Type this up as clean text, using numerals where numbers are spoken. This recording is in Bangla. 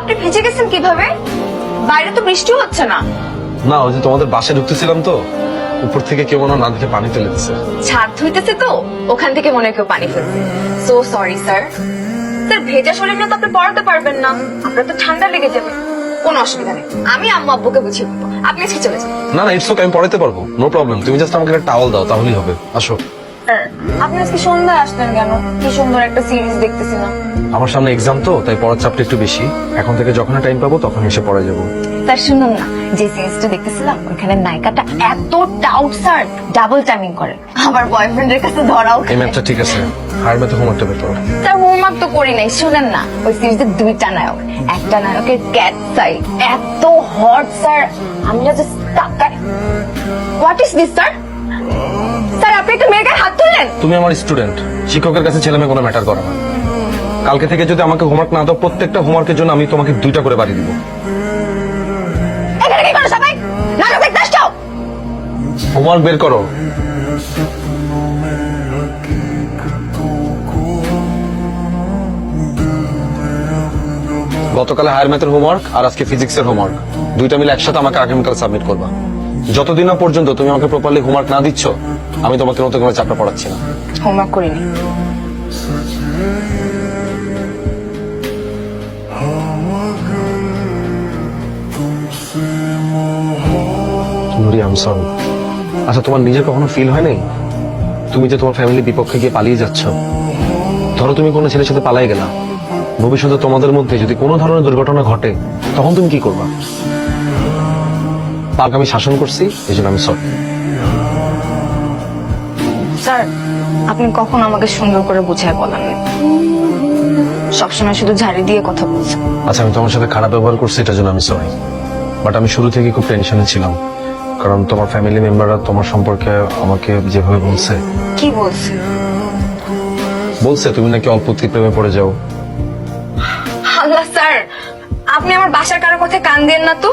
আপনি ভিজে গেছেন কিভাবে? বাইরে তো বৃষ্টিও হচ্ছে না। না, ওই যে তোমাদের বাসায় ঢুকতেছিলাম তো, উপর থেকে কেউ মনে হয় না দেখে পানি ফেলে দিচ্ছে। ছাদ ধুইতেছে তো, ওখান থেকে মনে হয় কেউ পানি ফেলছে। So sorry sir. স্যার ভেজা শরীর নিয়ে তো আপনি পড়াতে পারবেন না, আপনার তো ঠান্ডা লেগে যাবে। কোনো অসুবিধা নেই, আমি আম্মু আব্বুকে বুঝিয়ে দেবো, আপনি আজকে চলে যান। না না, ইটস ওকে, আমি পড়াতে পারবো, নো প্রবলেম। তুমি জাস্ট আমাকে একটা টাওয়াল দাও তাহলেই হবে। আসো। স্যার আপনি আজকে সন্ধ্যায় আসলেন কেন? কি সুন্দর একটা সিরিজ দেখতেছিলাম। আমার সামনে এক্সাম তো, তাই পড়ার চাপটা একটু বেশি। এখন থেকে যখন টাইম পাবো তখন এসে পড়া যাবো। স্যার শুনুন না, যে সিরিজটা দেখতেছিলাম ওখানে নায়িকাটা এত টাউট স্যার, ডাবল টাইমিং করে, আবার বয়ফ্রেন্ডের কাছে ধরাও এই ম্যাথটা ঠিক আছে, হায়ার ম্যাথে হোমওয়ার্কটা বের করো। স্যার হোমওয়ার্ক তো করি নাই। শুনেন না, ওই সিরিজের দুইটা নায়ক, একটা নায়কের ক্যাট সাইড এত হট স্যার, আমি না জাস্ট তাকাই। What is this sir? Sir আপনি একটা মেয়ের গায়ে হাত তুললেন? তুমি আমার স্টুডেন্ট, শিক্ষকের কাছে ছেলে মেয়ে কোনো ম্যাটার করে না। কালকে থেকে যদি আমাকে হোমওয়ার্ক না দাও, প্রত্যেকটা হোমওয়ার্কের জন্য আমি তোমাকে 2টা করে বাড়ি দিব। এখানে কি করো সবাই? নাটক দেখতে আসছো? হোমওয়ার্ক বের করো। গতকাল হায়ার ম্যাথের হোমওয়ার্ক আর আজকে ফিজিক্সের হোমওয়ার্ক, 2টা মিলে একসাথে আমাকে আগামীকাল সাবমিট করবা। যতদিন না পর্যন্ত তুমি আমাকে প্রপারলি হোমওয়ার্ক না দিচ্ছ, আমি তোমাকে নতুন করে চাপটা পড়াচ্ছি না। হোমওয়ার্ক করিনি। নুরি, আই এম সরি। আচ্ছা, তোমার নিজের কখনো ফিল হয় নাই তুমি যে তোমার ফ্যামিলির বিপক্ষে গিয়ে পালিয়ে যাচ্ছ? ধরো তুমি কোনো ছেলের সাথে পালাই গেলা, ভবিষ্যতে তোমাদের মধ্যে যদি কোনো ধরনের দুর্ঘটনা ঘটে, তখন তুমি কি করবা? পাক আমি শাসন করছি, এই জন্য আমি সরি। স্যার আপনি কখন আমাকে সুন্দর করে বুঝায় বলেন না, সবসময় শুধু ঝাড়ি দিয়ে কথা বলছেন। আচ্ছা, আমি তোমার সাথে খারাপ ব্যবহার করছি, এটার জন্য আমি সরি। বাট আমি শুরু থেকে খুব টেনশনে ছিলাম, কারণ তোমার ফ্যামিলি মেম্বাররা তোমার সম্পর্কে আমাকে যেভাবে বলছে। কি বলছে? বলছে তুমি নাকি অল্পতেই প্রেমে পড়ে যাও। আল্লাহ স্যার, আপনি আমার বাসার কারো কথায় কান দেন না তো।